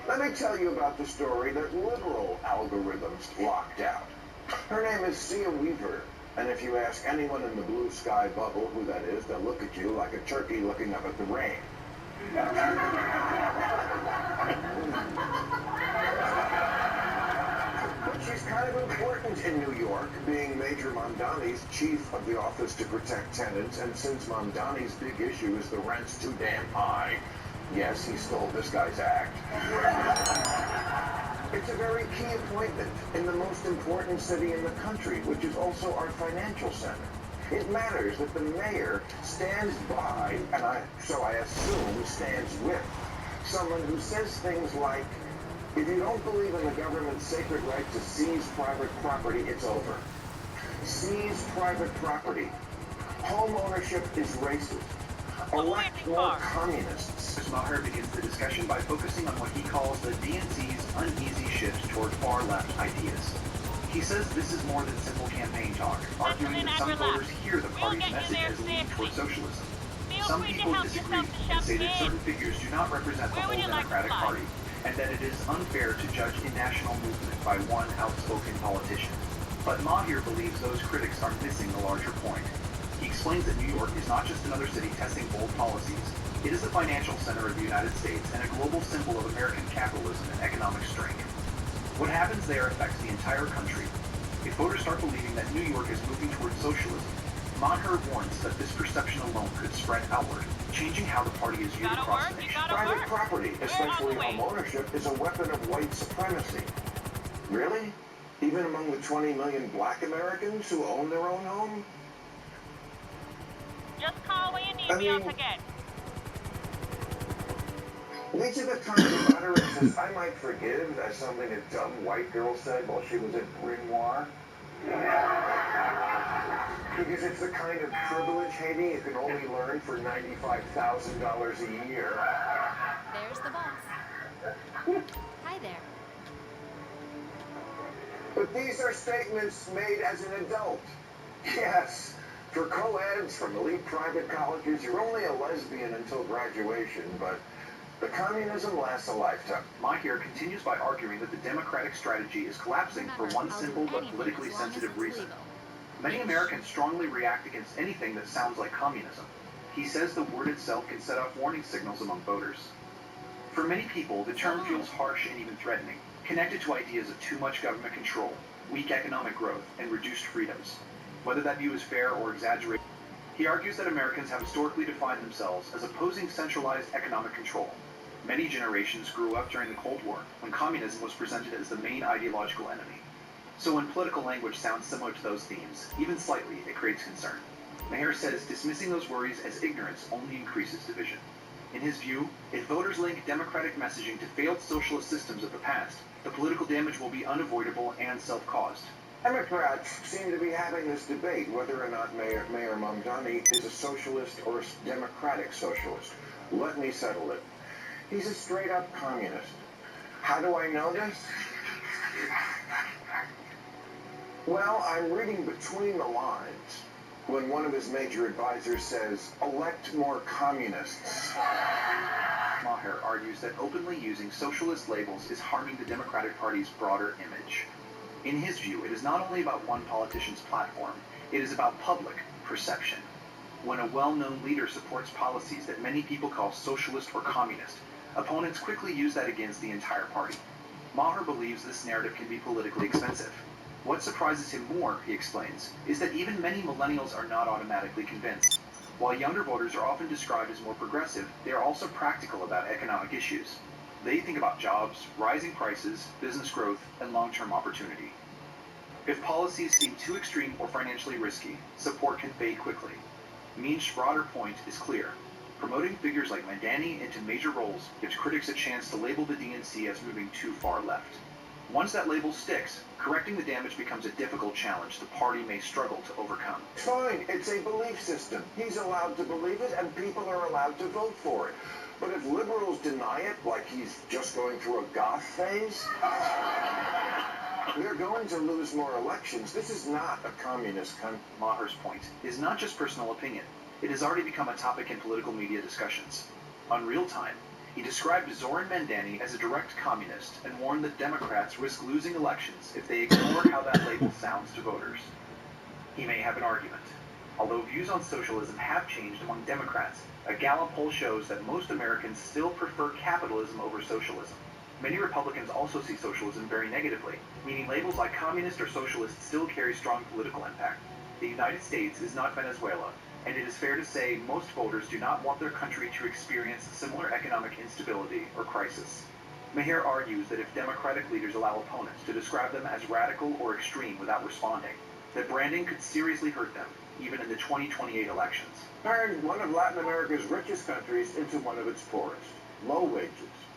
Let me tell you about the story that liberal algorithms locked out. Her name is Sia Weaver, and if you ask anyone in the blue sky bubble who that is, they'll look at you like a turkey looking up at the rain. But she's kind of important in New York, being Major Mamdani's chief of the Office to Protect Tenants, and since Mamdani's big issue is the rent's too damn high, yes, he stole this guy's act. It's a very key appointment in the most important city in the country, which is also our financial center. It matters that the mayor stands by, and so I assume stands with, someone who says things like, if you don't believe in the government's sacred right to seize private property, it's over. Seize private property. Home ownership is racist. Elect more communists. Maher begins the discussion by focusing on what he calls the DNC's uneasy shift toward far-left ideas. He says this is more than simple campaign talk, arguing that some voters hear the party's message as leaning toward socialism. Some people disagree and say that certain figures do not represent the whole Democratic Party, and that it is unfair to judge a national movement by one outspoken politician. But Maher believes those critics are missing the larger point. He explains that New York is not just another city testing bold policies. It is the financial center of the United States and a global symbol of American capitalism and economic strength. What happens there affects the entire country. If voters start believing that New York is moving towards socialism, Maher warns that this perception alone could spread outward, changing how the party is viewed across the nation. Private property, especially home ownership, is a weapon of white supremacy. Really? Even among the 20 million black Americans who own their own home? Just call Andy and be on again. These are the kind of utterances I might forgive as something a dumb white girl said while she was at Bryn Mawr. Because it's the kind of privilege, Haiti, you can only learn for $95,000 a year. There's the boss. Hi there. But these are statements made as an adult. Yes, for co-eds from elite private colleges, you're only a lesbian until graduation, but the communism lasts a lifetime. Maher continues by arguing that the Democratic strategy is collapsing for one simple but politically sensitive reason. Many Americans strongly react against anything that sounds like communism. He says the word itself can set off warning signals among voters. For many people, the term feels harsh and even threatening, connected to ideas of too much government control, weak economic growth, and reduced freedoms. Whether that view is fair or exaggerated, he argues that Americans have historically defined themselves as opposing centralized economic control. Many generations grew up during the Cold War, when communism was presented as the main ideological enemy. So when political language sounds similar to those themes, even slightly, it creates concern. Maher says dismissing those worries as ignorance only increases division. In his view, if voters link democratic messaging to failed socialist systems of the past, the political damage will be unavoidable and self-caused. Democrats seem to be having this debate whether or not Mayor Mamdani is a socialist or a democratic socialist. Let me settle it. He's a straight-up communist. How do I know this? Well, I'm reading between the lines when one of his major advisors says, elect more communists. Maher argues that openly using socialist labels is harming the Democratic Party's broader image. In his view, it is not only about one politician's platform, it is about public perception. When a well-known leader supports policies that many people call socialist or communist, opponents quickly use that against the entire party. Maher believes this narrative can be politically expensive. What surprises him more, he explains, is that even many millennials are not automatically convinced. While younger voters are often described as more progressive, they are also practical about economic issues. They think about jobs, rising prices, business growth, and long-term opportunity. If policies seem too extreme or financially risky, support can fade quickly. Mean's broader point is clear. Promoting figures like Mamdani into major roles gives critics a chance to label the DNC as moving too far left. Once that label sticks, correcting the damage becomes a difficult challenge the party may struggle to overcome. Fine, it's a belief system. He's allowed to believe it, and people are allowed to vote for it. But if liberals deny it, like he's just going through a goth phase, they're going to lose more elections. This is not a communist country. Maher's point is not just personal opinion. It has already become a topic in political media discussions. On Real Time, He described Zoran Mandani as a direct communist and warned that Democrats risk losing elections if they ignore how that label sounds to voters. He may have an argument. Although views on socialism have changed among Democrats, a Gallup poll shows that most Americans still prefer capitalism over socialism. Many Republicans also see socialism very negatively, meaning labels like communist or socialist still carry strong political impact. The United States is not Venezuela, and it is fair to say most voters do not want their country to experience similar economic instability or crisis. Maher argues that if Democratic leaders allow opponents to describe them as radical or extreme without responding, that branding could seriously hurt them, even in the 2028 elections. Turned one of Latin America's richest countries into one of its poorest. Low wages,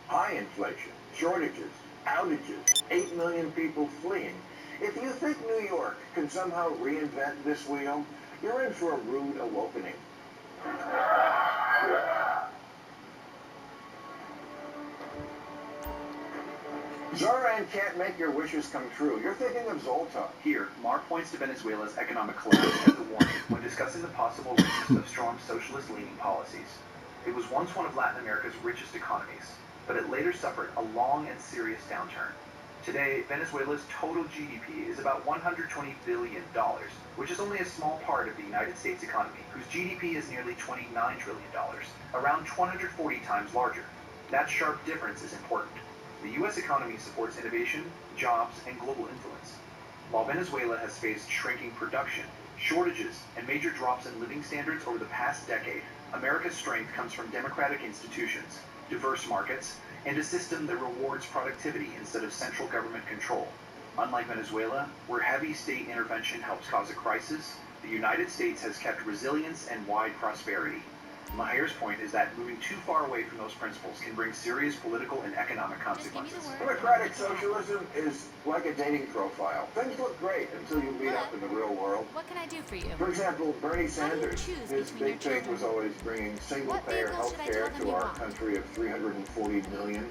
high inflation, shortages, outages, 8 million people fleeing. If you think New York can somehow reinvent this wheel, you're in for a rude awakening. Zoran can't make your wishes come true. You're thinking of Zoltan. Here, Maher points to Venezuela's economic collapse as a warning when discussing the possible risks of strong socialist-leaning policies. It was once one of Latin America's richest economies, but it later suffered a long and serious downturn. Today, Venezuela's total GDP is about $120 billion, which is only a small part of the United States economy, whose GDP is nearly $29 trillion, around 240 times larger. That sharp difference is important. The U.S. economy supports innovation, jobs, and global influence. While Venezuela has faced shrinking production, shortages, and major drops in living standards over the past decade, America's strength comes from democratic institutions, diverse markets, and a system that rewards productivity instead of central government control. Unlike Venezuela, where heavy state intervention helps cause a crisis, the United States has kept resilience and wide prosperity. Maher's point is that moving too far away from those principles can bring serious political and economic consequences. Democratic socialism is like a dating profile. Things look great until you meet up in the real world. What can I do for you? For example, Bernie How do you Sanders, choose his between your big thing children? was always bringing single-payer What vehicle health should I care tell them to you our want? country of 340 million.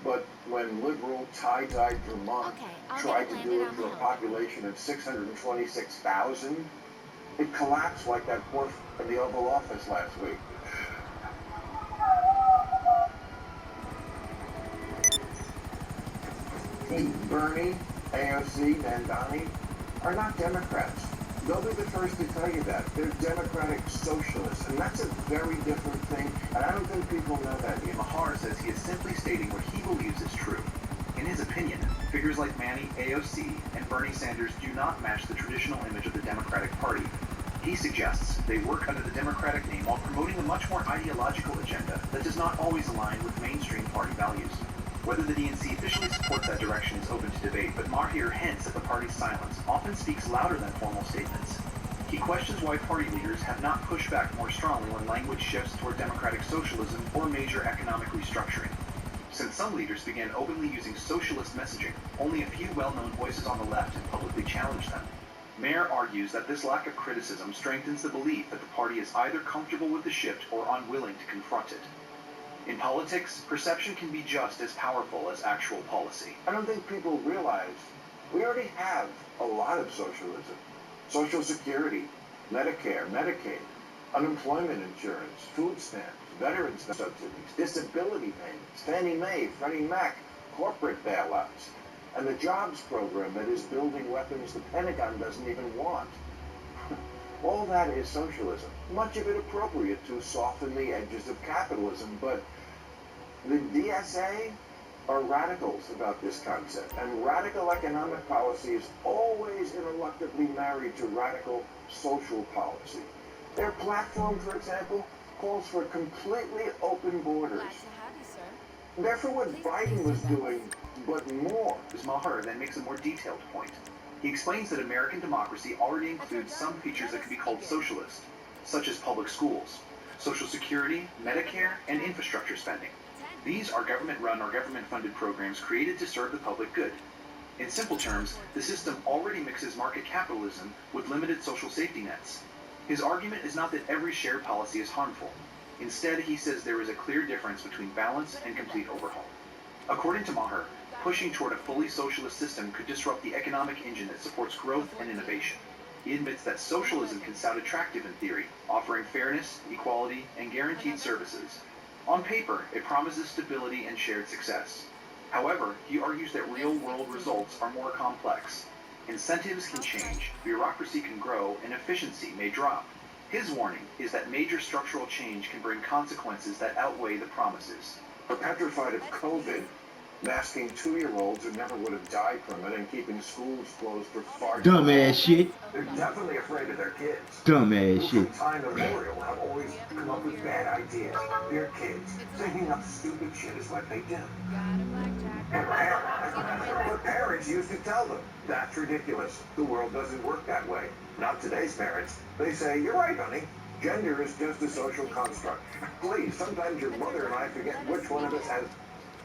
But when liberal tie-dyed Vermont Okay, I'll tried get it to do landed it on for my a own. population of 626,000, it collapsed like that poor in the Oval Office last week. See, Bernie, AOC, Mandani are not Democrats. They'll be the first to tell you that. They're democratic socialists, and that's a very different thing, and I don't think people know that yet. Maher says he is simply stating what he believes is true. In his opinion, figures like Manny, AOC, and Bernie Sanders do not match the traditional image of the Democratic Party. He suggests they work under the Democratic name while promoting a much more ideological agenda that does not always align with mainstream party values. Whether the DNC officially supports that direction is open to debate, but Maher hints at the party's silence often speaks louder than formal statements. He questions why party leaders have not pushed back more strongly when language shifts toward democratic socialism or major economic restructuring. Since some leaders began openly using socialist messaging, only a few well-known voices on the left have publicly challenged them. Maher argues that this lack of criticism strengthens the belief that the party is either comfortable with the shift or unwilling to confront it. In politics, perception can be just as powerful as actual policy. I don't think people realize we already have a lot of socialism. Social Security, Medicare, Medicaid, unemployment insurance, food stamps, veterans subsidies, disability payments, Fannie Mae, Freddie Mac, corporate bailouts, and the jobs program that is building weapons the Pentagon doesn't even want. All that is socialism, much of it appropriate to soften the edges of capitalism, but the DSA are radicals about this concept, and radical economic policy is always ineluctably married to radical social policy. Their platform, for example, calls for completely open borders. Glad to have you, sir. Therefore, what Biden was doing, but more. Maher then makes a more detailed point. He explains that American democracy already includes some features that could be called socialist, such as public schools, Social Security, Medicare, and infrastructure spending. These are government-run or government-funded programs created to serve the public good. In simple terms, the system already mixes market capitalism with limited social safety nets. His argument is not that every shared policy is harmful. Instead, he says there is a clear difference between balance and complete overhaul. According to Maher, pushing toward a fully socialist system could disrupt the economic engine that supports growth and innovation. He admits that socialism can sound attractive in theory, offering fairness, equality, and guaranteed services. On paper, it promises stability and shared success. However, he argues that real-world results are more complex. Incentives can change, bureaucracy can grow, and efficiency may drop. His warning is that major structural change can bring consequences that outweigh the promises. We're petrified of COVID, masking 2-year-olds who never would have died from it and keeping schools closed for far too long. Dumbass shit. They're definitely afraid of their kids. Dumbass Who shit. from time immemorial have always come up with bad ideas. They're kids. Thinking up stupid shit is what they do. But parents used to tell them, that's ridiculous. The world doesn't work that way. Not today's parents. They say, you're right, honey. Gender is just a social construct. Please, sometimes your mother and I forget which one of us has...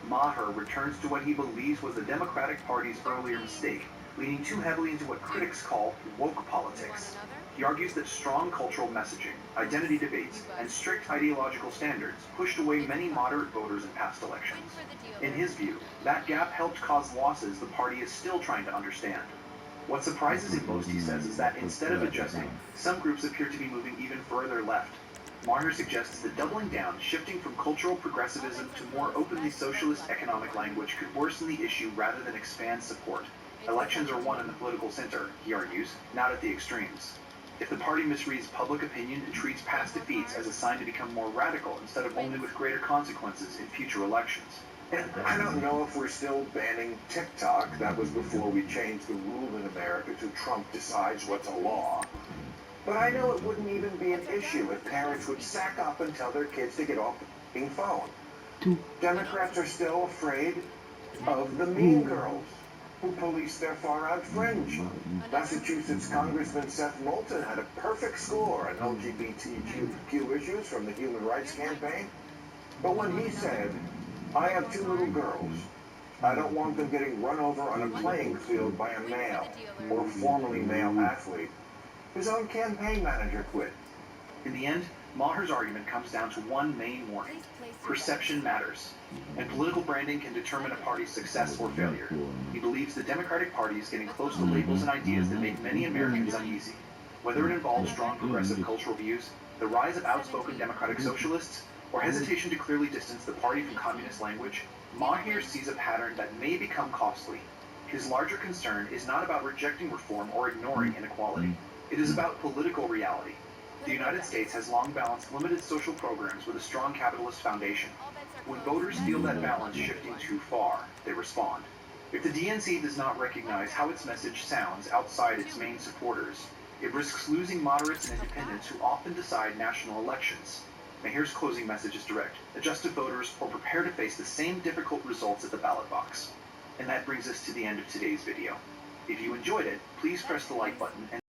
Maher returns to what he believes was the Democratic Party's earlier mistake, leaning too heavily into what critics call woke politics. He argues that strong cultural messaging, identity debates, and strict ideological standards pushed away many moderate voters in past elections. In his view, that gap helped cause losses the party is still trying to understand. What surprises him most, he says, is that instead of adjusting, some groups appear to be moving even further left. Maher suggests that doubling down, shifting from cultural progressivism to more openly socialist economic language could worsen the issue rather than expand support. Elections are won in the political center, he argues, not at the extremes. If the party misreads public opinion and treats past defeats as a sign to become more radical instead of only with greater consequences in future elections. And I don't know if we're still banning TikTok. That was before we changed the rule in America to Trump decides what's a law. But I know it wouldn't even be an issue if parents would sack up and tell their kids to get off the f***ing phone. Democrats are still afraid of the mean girls who police their far-out fringe. Massachusetts Congressman Seth Moulton had a perfect score on LGBTQ issues from the Human Rights Campaign. But when he said, I have 2 little girls, I don't want them getting run over on a playing field by a male or formerly male athlete, his own campaign manager quit. In the end, Maher's argument comes down to one main warning. Perception matters, and political branding can determine a party's success or failure. He believes the Democratic Party is getting close to labels and ideas that make many Americans uneasy. Whether it involves strong progressive cultural views, the rise of outspoken democratic socialists, or hesitation to clearly distance the party from communist language, Maher sees a pattern that may become costly. His larger concern is not about rejecting reform or ignoring inequality. It is about political reality. The United States has long balanced limited social programs with a strong capitalist foundation. When voters feel that balance shifting too far, they respond. If the DNC does not recognize how its message sounds outside its main supporters, it risks losing moderates and independents who often decide national elections. Maher's closing message is direct. Adjust to voters or prepare to face the same difficult results at the ballot box. And that brings us to the end of today's video. If you enjoyed it, please press the like button and